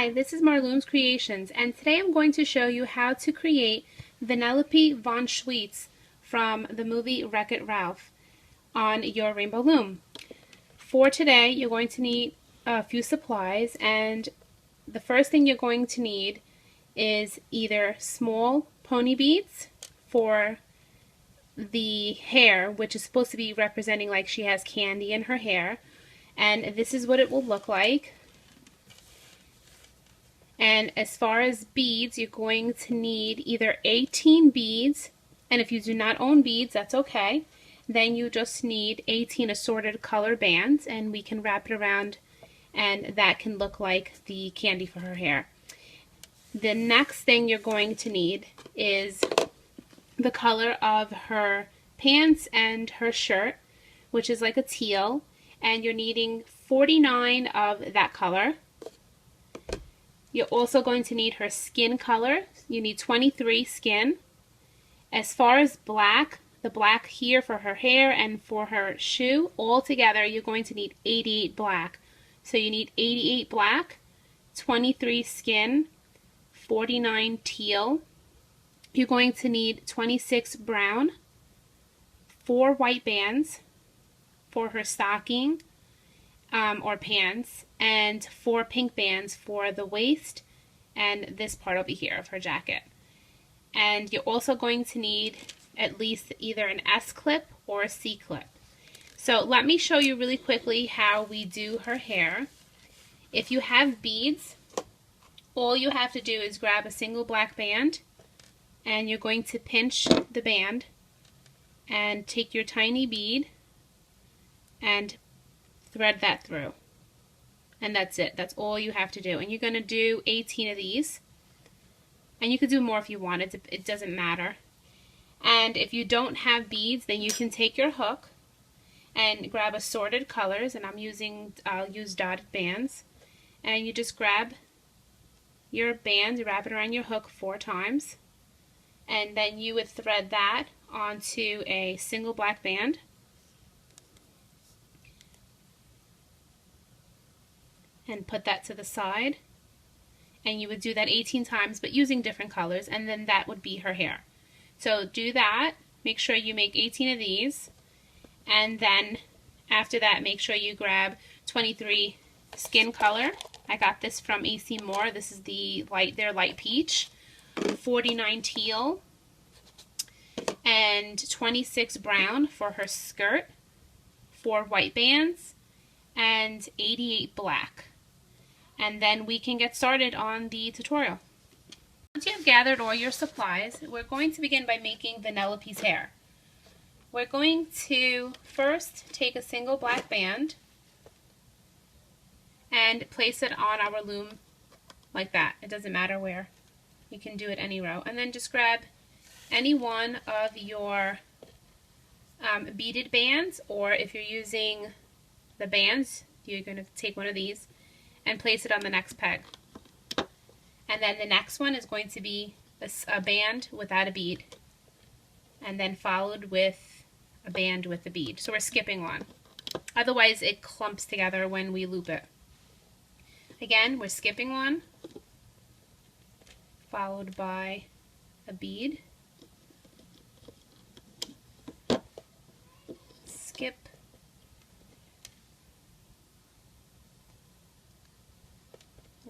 Hi, this is Marloomz Creations, and today I'm going to show you how to create Vanellope Von Schweetz from the movie Wreck-It Ralph on your Rainbow Loom. For today, you're going to need a few supplies, and the first thing you're going to need is either small pony beads for the hair, which is supposed to be representing like she has candy in her hair, and this is what it will look like. And as far as beads, you're going to need either 18 beads, and if you do not own beads, that's okay. Then you just need 18 assorted color bands, and we can wrap it around, and that can look like the candy for her hair. The next thing you're going to need is the color of her pants and her shirt, which is like a teal, and you're needing 49 of that color. You're also going to need her skin color. You need 23 skin. As far as black, the black here for her hair and for her shoe, all together you're going to need 88 black. So you need 88 black, 23 skin, 49 teal. You're going to need 26 brown, 4 white bands for her stocking or pants, and 4 pink bands for the waist and this part over here of her jacket. And you're also going to need at least either an S clip or a C clip. So let me show you really quickly how we do her hair. If you have beads, all you have to do is grab a single black band, and you're going to pinch the band and take your tiny bead and thread that through. And that's it. That's all you have to do. And you're going to do 18 of these. And you could do more if you want. It doesn't matter. And if you don't have beads, then you can take your hook and grab assorted colors. And I'll use dotted bands. And you just grab your bands, you wrap it around your hook 4 times. And then you would thread that onto a single black band. And put that to the side, and you would do that 18 times but using different colors, and then that would be her hair. So do that, make sure you make 18 of these, and then after that make sure you grab 23 skin color. I got this from AC Moore. This is their light peach, 49 teal, and 26 brown for her skirt, 4 white bands, and 88 black. And then we can get started on the tutorial. Once you have gathered all your supplies, we're going to begin by making Vanellope's hair. We're going to first take a single black band and place it on our loom like that. It doesn't matter where. You can do it any row. And then just grab any one of your beaded bands, or if you're using the bands, you're going to take one of these and place it on the next peg. And then the next one is going to be a band without a bead, and then followed with a band with a bead. So we're skipping one. Otherwise it clumps together when we loop it. Again, we're skipping one, followed by a bead, skip,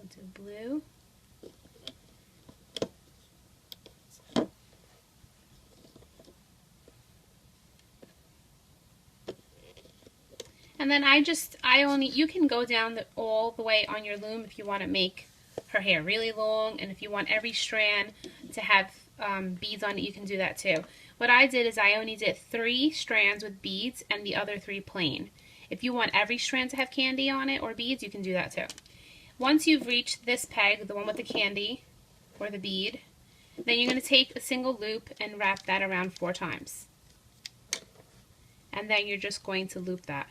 into blue, and then you can go down all the way on your loom if you want to make her hair really long, and if you want every strand to have beads on it, you can do that too. What I did is I only did 3 strands with beads and the other 3 plain. If you want every strand to have candy on it or beads, you can do that too. Once you've reached this peg, the one with the candy or the bead, then you're going to take a single loop and wrap that around 4 times. And then you're just going to loop that.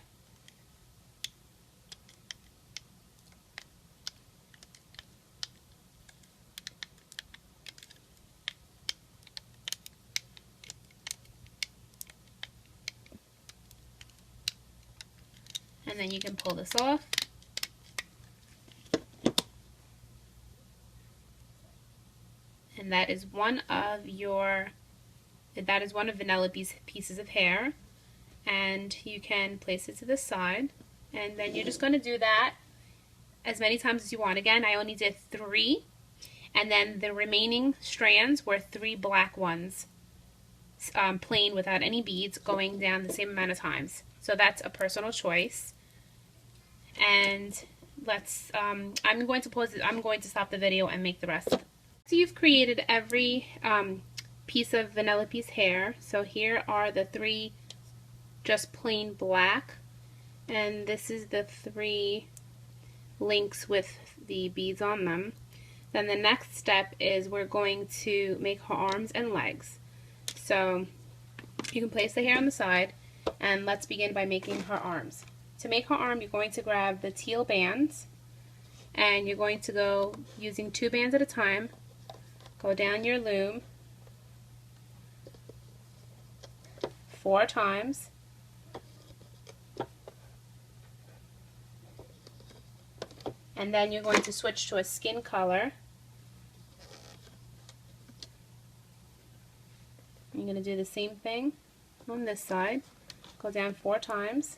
And then you can pull this off. and that is one of Vanellope's pieces of hair, and you can place it to the side, and then you're just going to do that as many times as you want. Again, I only did 3, and then the remaining strands were 3 black ones, plain without any beads, going down the same amount of times. So that's a personal choice. And let's I'm going to pause it. I'm going to stop the video and make the rest. So you've created every piece of Vanellope's hair. So here are the 3 just plain black, and this is the 3 links with the beads on them. Then the next step is we're going to make her arms and legs. So you can place the hair on the side, and let's begin by making her arms. To make her arm, you're going to grab the teal bands, and you're going to go using 2 bands at a time, go down your loom 4 times, and then you're going to switch to a skin color. You're going to do the same thing on this side. Go down 4 times.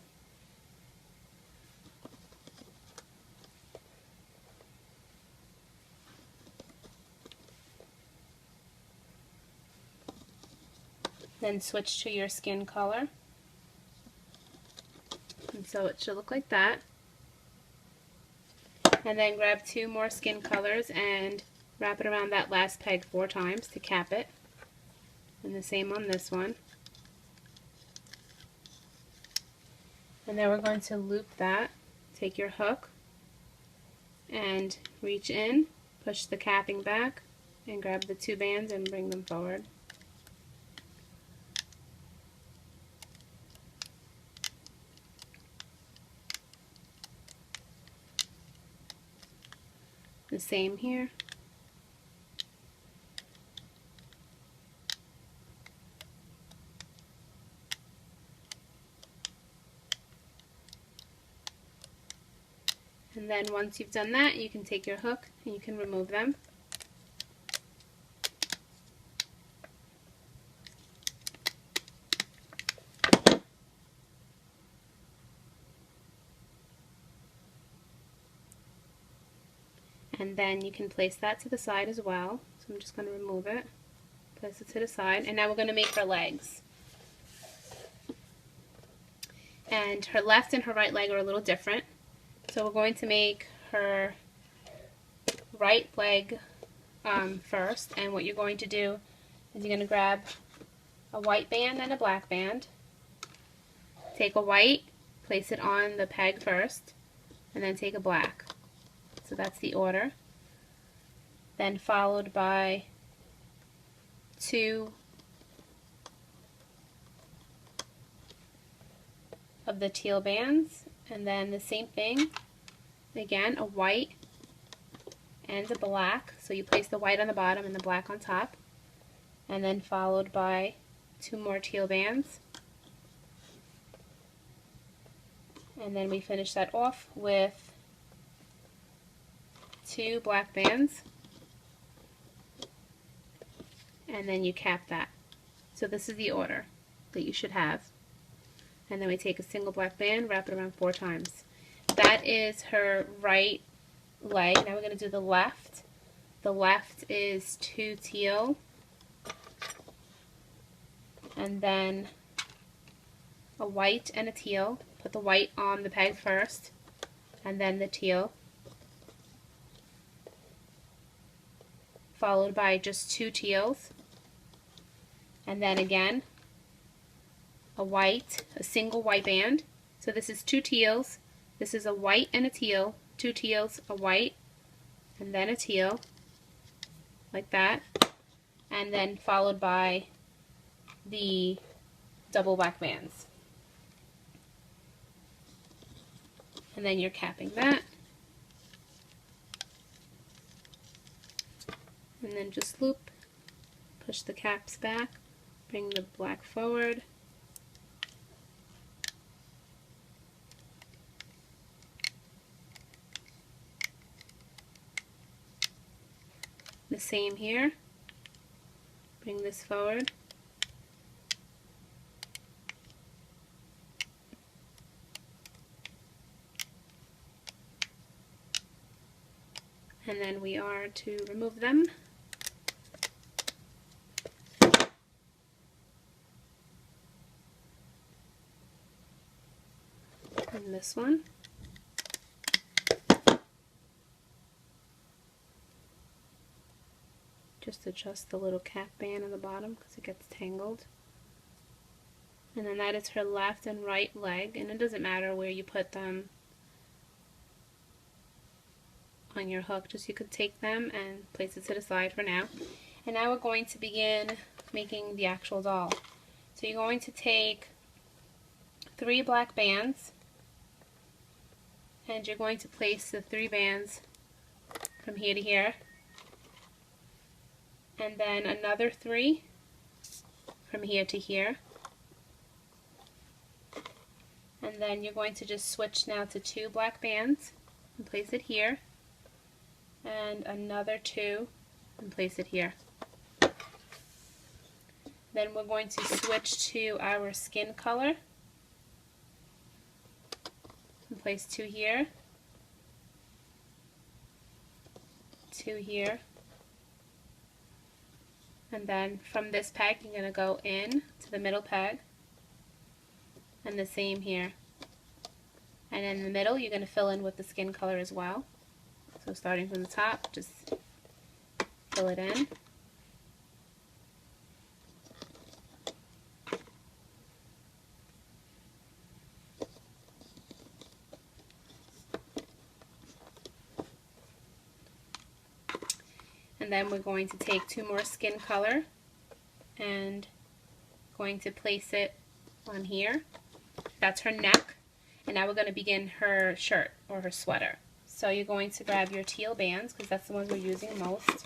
Then switch to your skin color. And so it should look like that. And then grab 2 more skin colors and wrap it around that last peg 4 times to cap it. And the same on this one. And then we're going to loop that. Take your hook and reach in, push the capping back, and grab the 2 bands and bring them forward. The same here. And then once you've done that, you can take your hook and you can remove them. And then you can place that to the side as well. So I'm just going to remove it, place it to the side, and now we're going to make her legs. And her left and her right leg are a little different. So we're going to make her right leg first, and what you're going to do is you're going to grab a white band and a black band. Take a white, place it on the peg first, and then take a black. So that's the order. Then followed by 2 of the teal bands, and then the same thing again, a white and a black. So you place the white on the bottom and the black on top, and then followed by 2 more teal bands, and then we finish that off with 2 black bands, and then you cap that. So this is the order that you should have. And then we take a single black band, wrap it around 4 times. That is her right leg. Now we're going to do the left. The left is 2 teal, and then a white and a teal. Put the white on the peg first, and then the teal, followed by just 2 teals, and then again a white, a single white band. So this is 2 teals, this is a white and a teal, 2 teals, a white, and then a teal, like that, and then followed by the double black bands. And then you're capping that, and then just loop, push the caps back, bring the black forward, the same here, Bring this forward. And then we are to remove them. And this one. Just adjust the little cap band on the bottom because it gets tangled. And then that is her left and right leg, and it doesn't matter where you put them on your hook, just you could take them and place it to the side for now. And now we're going to begin making the actual doll. So you're going to take 3 black bands, and you're going to place the 3 bands from here to here, and then another 3 from here to here, and then you're going to just switch now to 2 black bands and place it here, and another 2 and place it here. Then we're going to switch to our skin color and place 2 here, 2 here, and then from this peg you're going to go in to the middle peg, and the same here. And in the middle you're going to fill in with the skin color as well. So starting from the top, just fill it in. And then we're going to take 2 more skin color and going to place it on here. That's her neck. And now we're going to begin her shirt or her sweater. So you're going to grab your teal bands, because that's the ones we're using most,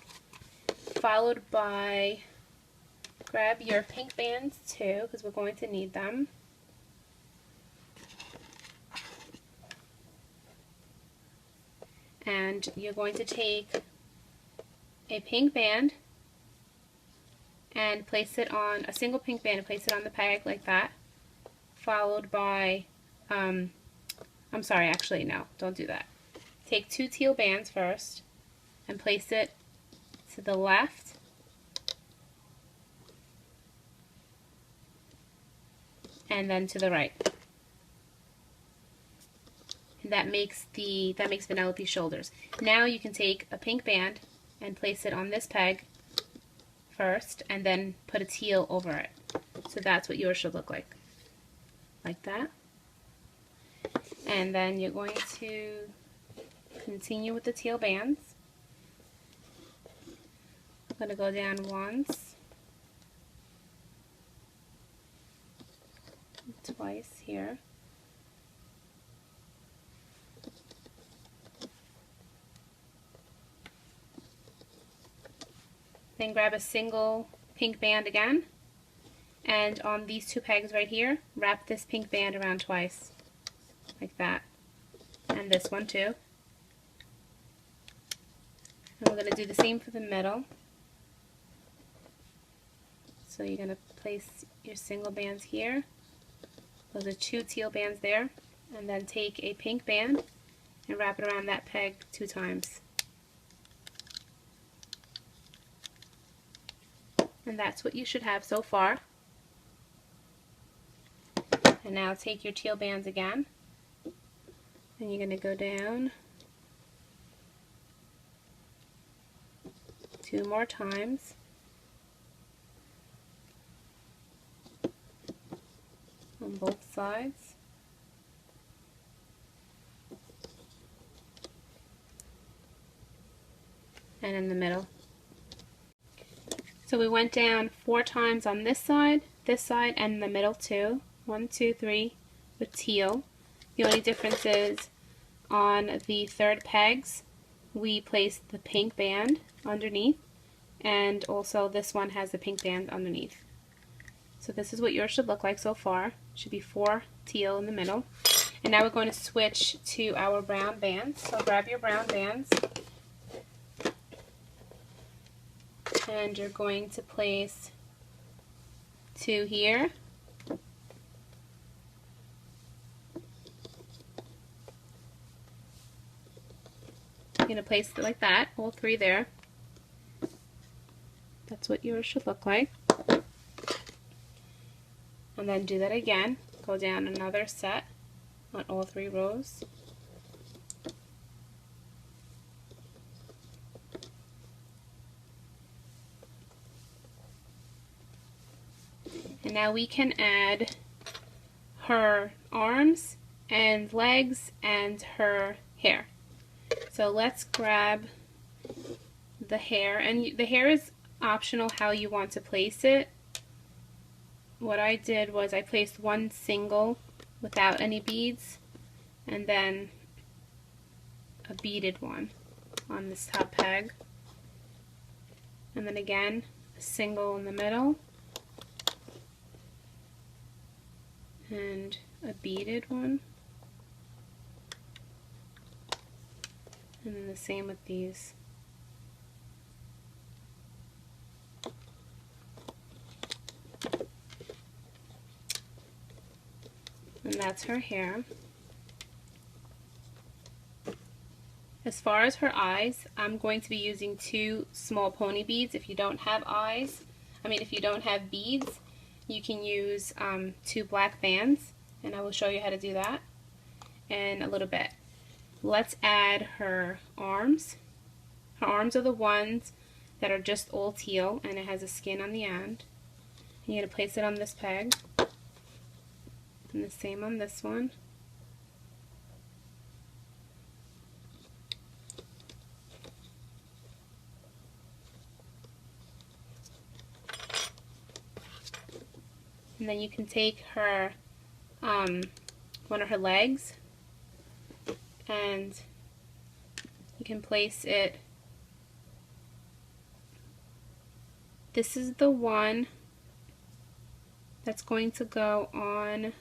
followed by grab your pink bands too, because we're going to need them. And you're going to take a pink band and place it on, a single pink band and place it on the peg like that, followed by, I'm sorry, actually no, don't do that. Take 2 teal bands first and place it to the left and then to the right. And that makes Vanellope's shoulders. Now you can take a pink band and place it on this peg first and then put a teal over it. So that's what yours should look like that. And then you're going to continue with the teal bands. I'm going to go down once, twice here. Then grab a single pink band again, and on these 2 pegs right here, wrap this pink band around twice, like that, and this one too. And we're going to do the same for the middle. So you're going to place your single bands here. Those are 2 teal bands there. And then take a pink band and wrap it around that peg 2 times. And that's what you should have so far. And now take your teal bands again. And you're going to go down 2 more times. On both sides. And in the middle. So we went down 4 times on this side, and the middle too. 1, 2, 3 with teal. The only difference is on the 3rd pegs, we placed the pink band underneath, and also this one has the pink band underneath. So this is what yours should look like so far. Should be 4 teal in the middle. And now we're going to switch to our brown bands. So grab your brown bands and you're going to place 2 here. You're going to place it like that, all 3 there. That's what yours should look like. And then do that again. Go down another set on all 3 rows. And now we can add her arms and legs and her hair. So let's grab the hair, and the hair is optional how you want to place it. What I did was I placed 1 single without any beads, and then a beaded one on this top peg, and then again a single in the middle, and a beaded one, and then the same with these. And that's her hair. As far as her eyes, I'm going to be using 2 small pony beads. If you don't have if you don't have beads, you can use 2 black bands, and I will show you how to do that in a little bit. Let's add her arms. Her arms are the ones that are just all teal, and it has a skin on the end. And you're going to place it on this peg. And the same on this one. And then you can take her, one of her legs, and you can place it. This is the one that's going to go on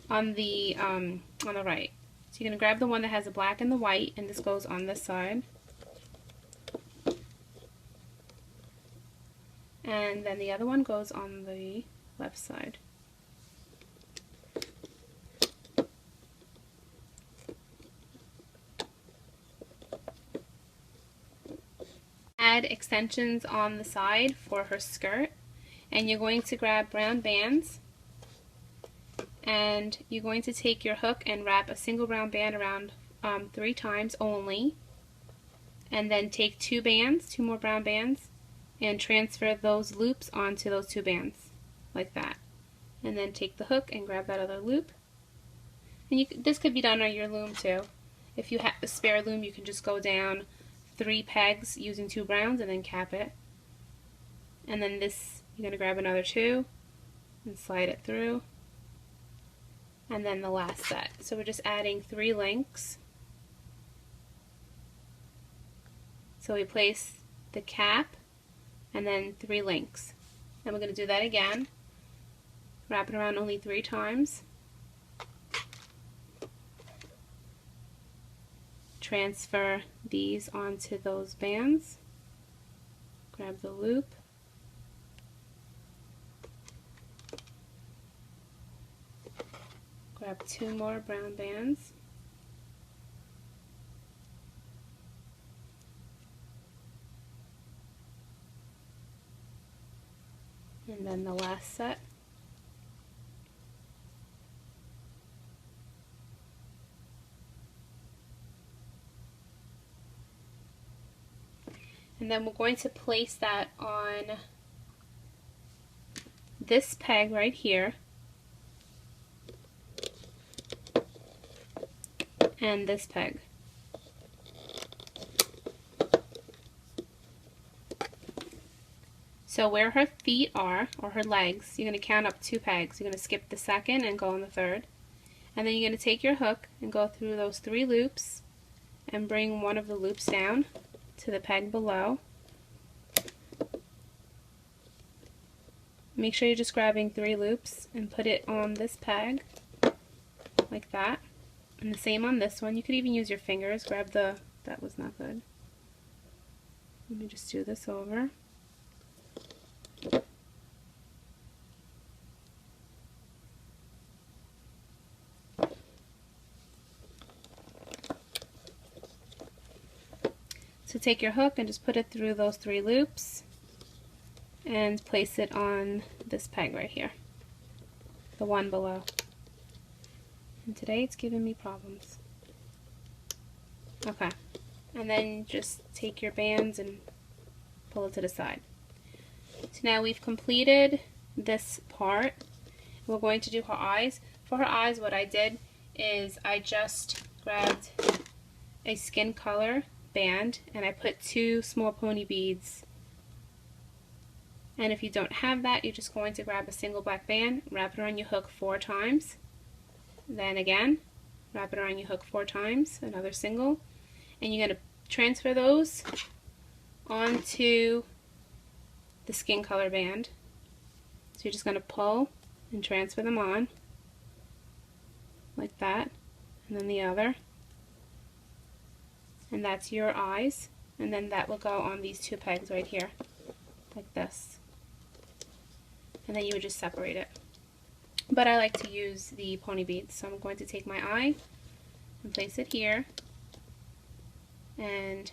the right. So you're going to grab the one that has the black and the white, and this goes on this side. And then the other one goes on the left side. Add extensions on the side for her skirt, and you're going to grab brown bands, and you're going to take your hook and wrap a single brown band around 3 times only, and then take 2 bands, 2 more brown bands, and transfer those loops onto those 2 bands like that, and then take the hook and grab that other loop. And this could be done on your loom too. If you have a spare loom, you can just go down 3 pegs using 2 browns and then cap it, and then this you're going to grab another 2 and slide it through, and then the last set. So we're just adding 3 links. So we place the cap and then 3 links, and we're going to do that again. Wrap it around only 3 times. Transfer these onto those bands. Grab the loop. Grab 2 more brown bands. And then the last set. And then we're going to place that on this peg right here, and this peg. So where her feet are, or her legs, you're going to count up 2 pegs. You're going to skip the second and go on the third. And then you're going to take your hook and go through those 3 loops and bring one of the loops down to the peg below. Make sure you're just grabbing 3 loops and put it on this peg like that. And the same on this one. You could even use your fingers. Grab the that was not good. Let me just do this over. So take your hook and just put it through those 3 loops and place it on this peg right here, the one below. And today it's giving me problems. Okay, and then just take your bands and pull it to the side. So now we've completed this part. We're going to do her eyes. For her eyes, what I did is I just grabbed a skin color band and I put 2 small pony beads. And if you don't have that, you're just going to grab a single black band, wrap it around your hook 4 times, then again wrap it around your hook 4 times, another single, and you're going to transfer those onto the skin color band. So you're just going to pull and transfer them on like that, and then the other, and that's your eyes, and then that will go on these 2 pegs right here like this, and then you would just separate it. But I like to use the pony beads, so I'm going to take my eye and place it here, and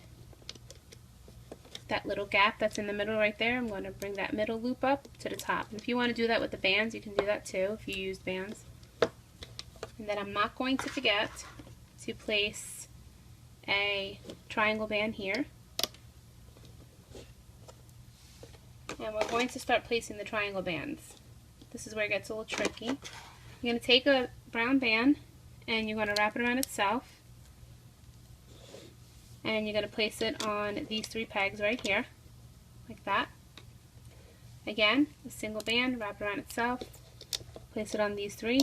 that little gap that's in the middle right there, I'm going to bring that middle loop up to the top. And if you want to do that with the bands, you can do that too if you use bands. And then I'm not going to forget to place a triangle band here. And we're going to start placing the triangle bands. This is where it gets a little tricky. You're going to take a brown band and you're going to wrap it around itself. And you're going to place it on these 3 pegs right here, like that. Again, a single band, wrap it around itself, place it on these 3.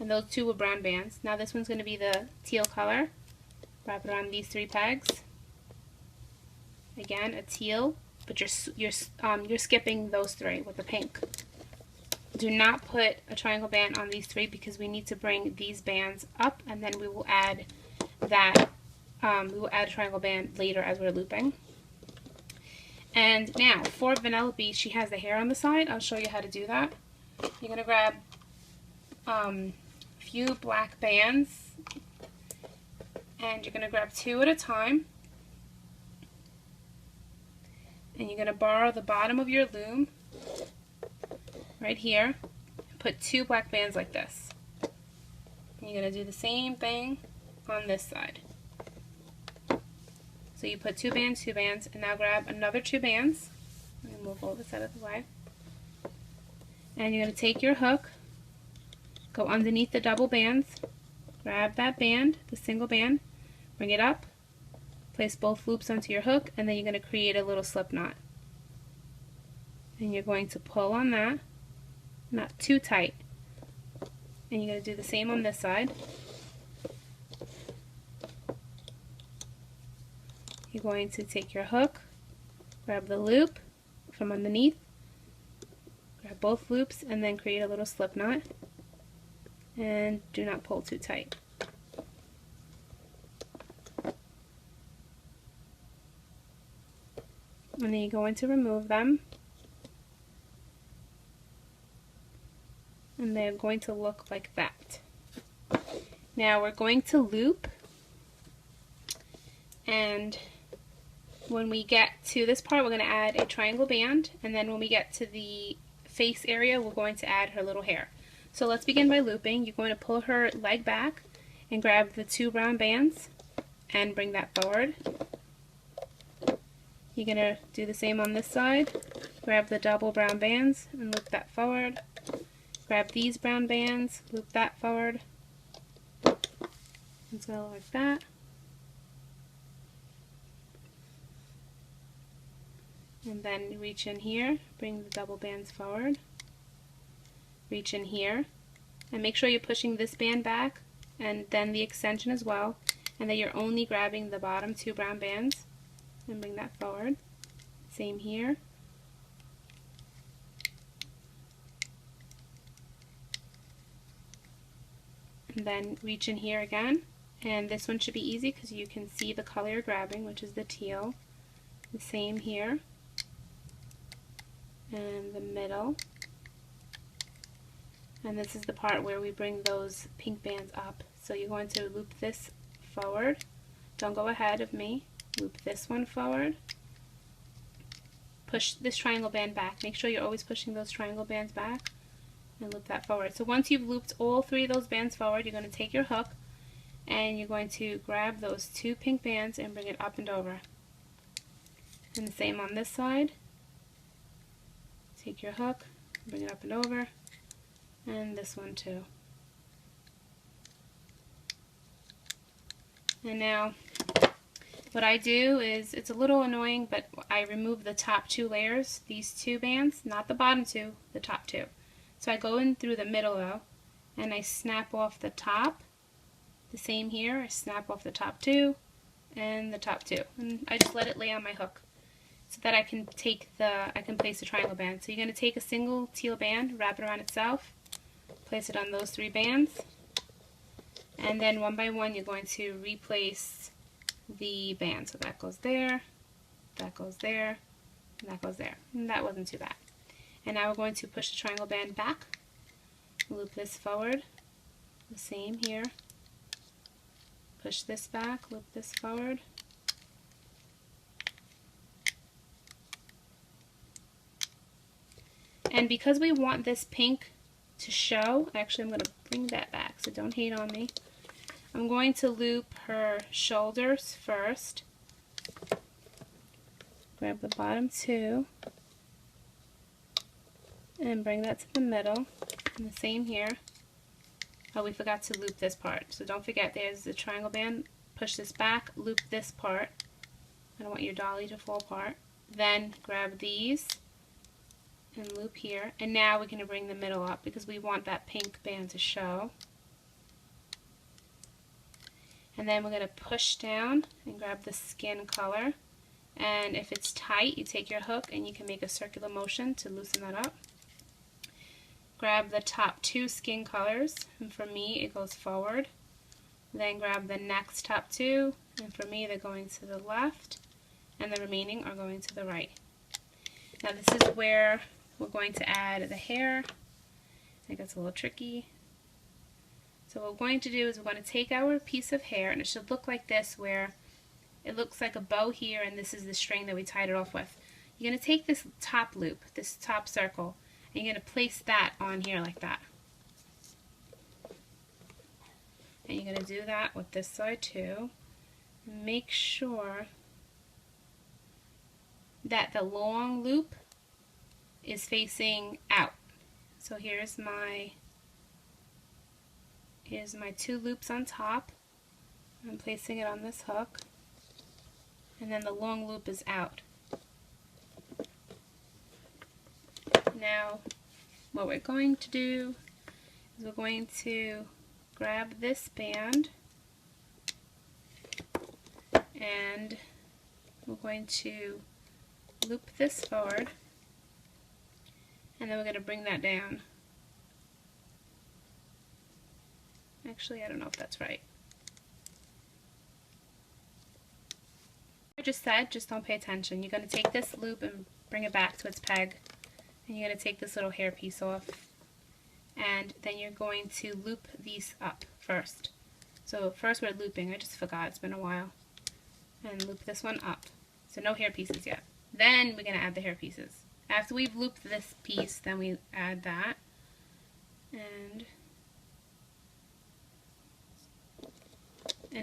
And those 2 were brown bands. Now this one's going to be the teal color. Wrap it around these 3 pegs. Again, a teal, but you're skipping those 3 with the pink. Do not put a triangle band on these 3 because we need to bring these bands up, and then we will add that. We will add a triangle band later as we're looping. And now for Vanellope, she has the hair on the side. I'll show you how to do that. You're going to grab a few black bands, and you're going to grab 2 at a time, and you're going to borrow the bottom of your loom right here and put 2 black bands like this. And you're going to do the same thing on this side. So you put 2 bands, 2 bands, and now grab another 2 bands. Let me move all this out of the way. And you're going to take your hook, go underneath the double bands, grab that band, the single band, bring it up, place both loops onto your hook, and then you're going to create a little slip knot. And you're going to pull on that, not too tight. And you're going to do the same on this side. You're going to take your hook, grab the loop from underneath, grab both loops, and then create a little slip knot. And do not pull too tight. And then you're going to remove them. And they're going to look like that. Now we're going to loop, and when we get to this part, we're going to add a triangle band, and then when we get to the face area, we're going to add her little hair. So let's begin by looping. You're going to pull her leg back and grab the 2 brown bands and bring that forward. You're going to do the same on this side. Grab the double brown bands and loop that forward. Grab these brown bands, loop that forward. It's going to look like that. And then reach in here, bring the double bands forward, reach in here, and make sure you're pushing this band back and then the extension as well, and that you're only grabbing the bottom 2 brown bands, and bring that forward. Same here. And then reach in here again, And this one should be easy because you can see the color you're grabbing, which is the teal. The same here. And the middle. And this is the part where we bring those pink bands up. So you're going to loop this forward. Don't go ahead of me. Loop this one forward. Push this triangle band back. Make sure you're always pushing those triangle bands back and loop that forward. So once you've looped all three of those bands forward, you're going to take your hook and you're going to grab those two pink bands and bring it up and over. And the same on this side. Take your hook, bring it up and over, and this one too. And now what I do is, it's a little annoying, but I remove the top two layers, these two bands, not the bottom two, the top two. So I go in through the middle though, and I snap off the top. The same here, I snap off the top two and the top two. And I just let it lay on my hook so that I can place the triangle band. So you're going to take a single teal band, wrap it around itself, place it on those three bands, and then one by one you're going to replace the band. So that goes there, that goes there, and that goes there. And that wasn't too bad. And now we're going to push the triangle band back, loop this forward, the same here, push this back, loop this forward, and because we want this pink to show, actually I'm going to bring that back, so don't hate on me. I'm going to loop her shoulders first. Grab the bottom two and bring that to the middle. And the same here. Oh, we forgot to loop this part. So don't forget, there's the triangle band. Push this back, loop this part. I don't want your dolly to fall apart. Then grab these and loop here. And now we're going to bring the middle up because we want that pink band to show. And then we're going to push down and grab the skin color. And if it's tight, you take your hook and you can make a circular motion to loosen that up. Grab the top two skin colors, and for me it goes forward. Then grab the next top two, and for me they're going to the left, and the remaining are going to the right. Now this is where we're going to add the hair. I think it's a little tricky. So what we're going to do is we're going to take our piece of hair, and it should look like this, where it looks like a bow here, and this is the string that we tied it off with. You're going to take this top loop, this top circle, and you're going to place that on here like that. And you're going to do that with this side too. Make sure that the long loop is facing out. So here's my two loops on top. I'm placing it on this hook, and then the long loop is out. Now what we're going to do is we're going to grab this band and we're going to loop this forward, and then we're going to bring that down. Actually, I don't know if that's right. I just said, just don't pay attention. You're going to take this loop and bring it back to its peg, and you're going to take this little hair piece off, and then you're going to loop these up first. So first we're looping, I just forgot, it's been a while, and loop this one up. So no hair pieces yet. Then we're going to add the hair pieces. After we've looped this piece, then we add that, and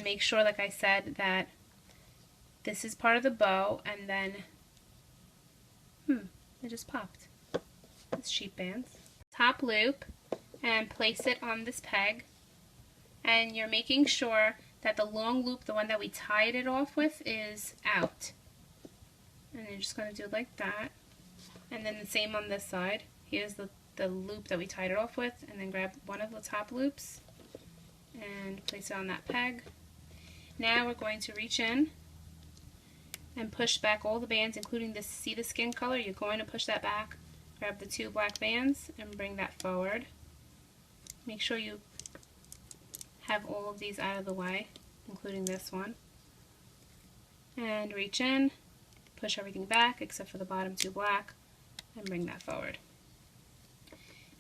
make sure, like I said, that this is part of the bow, and then it just popped. It's sheep bands. Top loop and place it on this peg, and you're making sure that the long loop, the one that we tied it off with, is out. And you're just going to do it like that. And then the same on this side. Here's the loop that we tied it off with, and then grab one of the top loops and place it on that peg. Now we're going to reach in and push back all the bands, including this, see the skin color? You're going to push that back. Grab the two black bands and bring that forward. Make sure you have all of these out of the way. including this one. And reach in, push everything back except for the bottom two black, and bring that forward.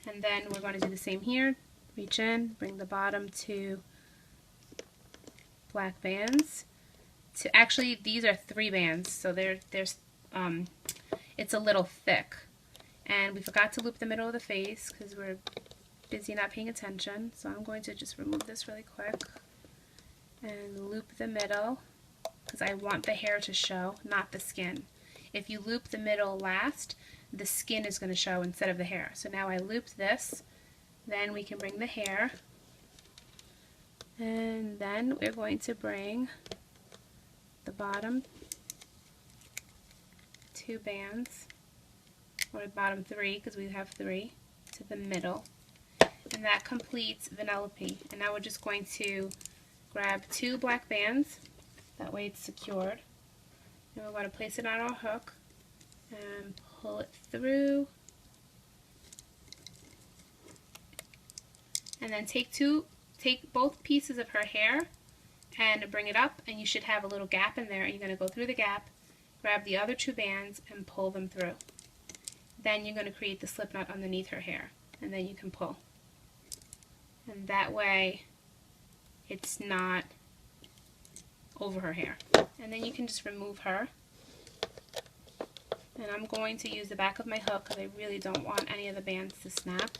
And then we're going to do the same here. Reach in, bring the bottom two black bands. Actually, these are 3 bands, so it's a little thick. And we forgot to loop the middle of the face because we're busy not paying attention. So I'm going to just remove this really quick and loop the middle because I want the hair to show, not the skin. If you loop the middle last, the skin is going to show instead of the hair. So now I looped this, then we can bring the hair, and then we're going to bring the bottom 2 bands, or bottom 3 because we have 3, to the middle, and that completes Vanellope. And now we're just going to grab 2 black bands, that way it's secured, and we're going to place it on our hook and pull it through, and then take both pieces of her hair and bring it up, and you should have a little gap in there, and you're going to go through the gap, grab the other 2 bands and pull them through. Then you're going to create the slip knot underneath her hair, and then you can pull, and that way it's not over her hair. And then you can just remove her, and I'm going to use the back of my hook because I really don't want any of the bands to snap.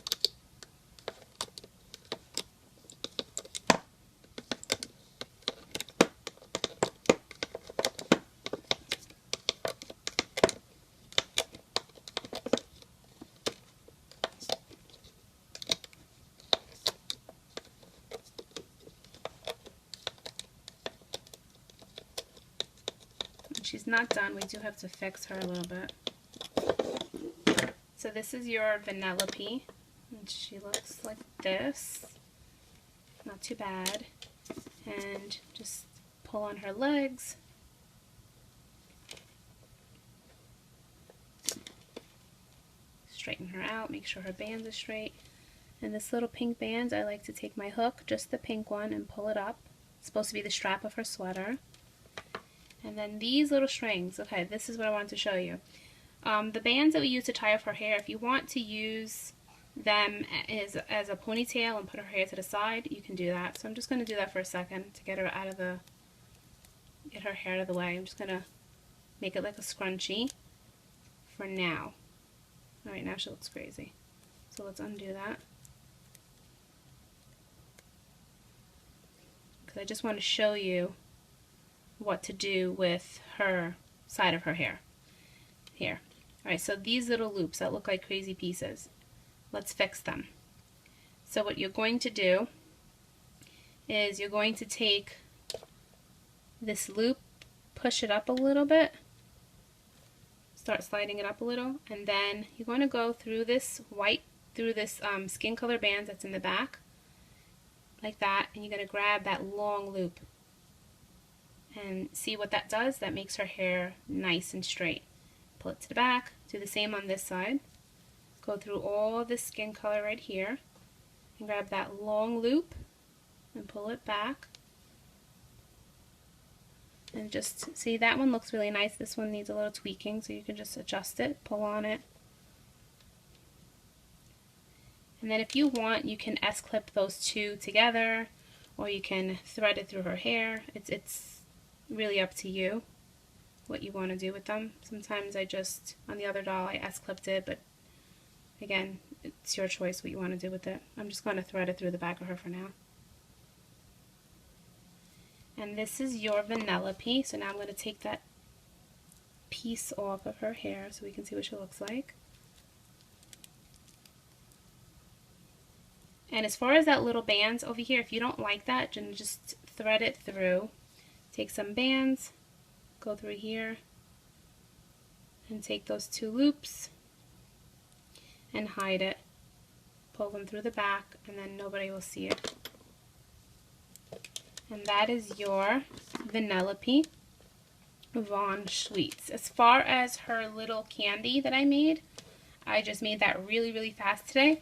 She's not done. We do have to fix her a little bit. So this is your Vanellope, and she looks like this. Not too bad. And just pull on her legs. Straighten her out, make sure her bands are straight. And this little pink band, I like to take my hook, just the pink one, and pull it up. It's supposed to be the strap of her sweater. And then these little strings, okay, this is what I wanted to show you. The bands that we use to tie up her hair, if you want to use them as a ponytail and put her hair to the side, you can do that. So I'm just going to do that for a second to get her get her hair out of the way. I'm just going to make it like a scrunchie for now. Alright, now she looks crazy. So let's undo that. Because I just want to show you what to do with her side of her hair. Here. Alright, so these little loops that look like crazy pieces, let's fix them. So what you're going to do is you're going to take this loop, push it up a little bit, start sliding it up a little, and then you're going to go through this skin color band that's in the back, like that, and you're going to grab that long loop. And see what that does? That makes her hair nice and straight. Pull it to the back. Do the same on this side. Go through all this skin color right here. And grab that long loop and pull it back. And just see, that one looks really nice. This one needs a little tweaking, so you can just adjust it, pull on it. And then if you want, you can S-clip those 2 together, or you can thread it through her hair. It's really up to you what you want to do with them. Sometimes on the other doll I S-clipped it, but again, it's your choice what you want to do with it. I'm just going to thread it through the back of her for now. And this is your Vanellope. So now I'm going to take that piece off of her hair so we can see what she looks like. And as far as that little bands over here, if you don't like that, then just thread it through. Take some bands, go through here, and take those 2 loops and hide it. Pull them through the back, and then nobody will see it. And that is your Vanellope Von Schweetz. As far as her little candy that I made, I just made that really, really fast today.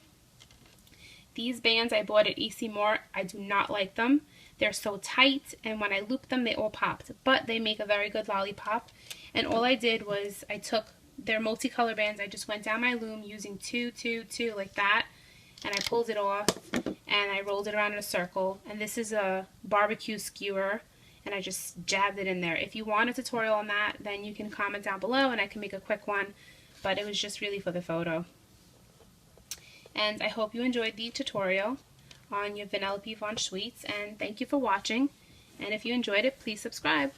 These bands I bought at EC Mart, I do not like them. they're so tight, and when I looped them they all popped, but they make a very good lollipop. And all I did was I took their multicolor bands, I just went down my loom using two like that, and I pulled it off and I rolled it around in a circle. And this is a barbecue skewer, and I just jabbed it in there. If you want a tutorial on that, then you can comment down below and I can make a quick one, but it was just really for the photo. And I hope you enjoyed the tutorial on your Vanellope Von Schweetz, and thank you for watching. And if you enjoyed it, please subscribe.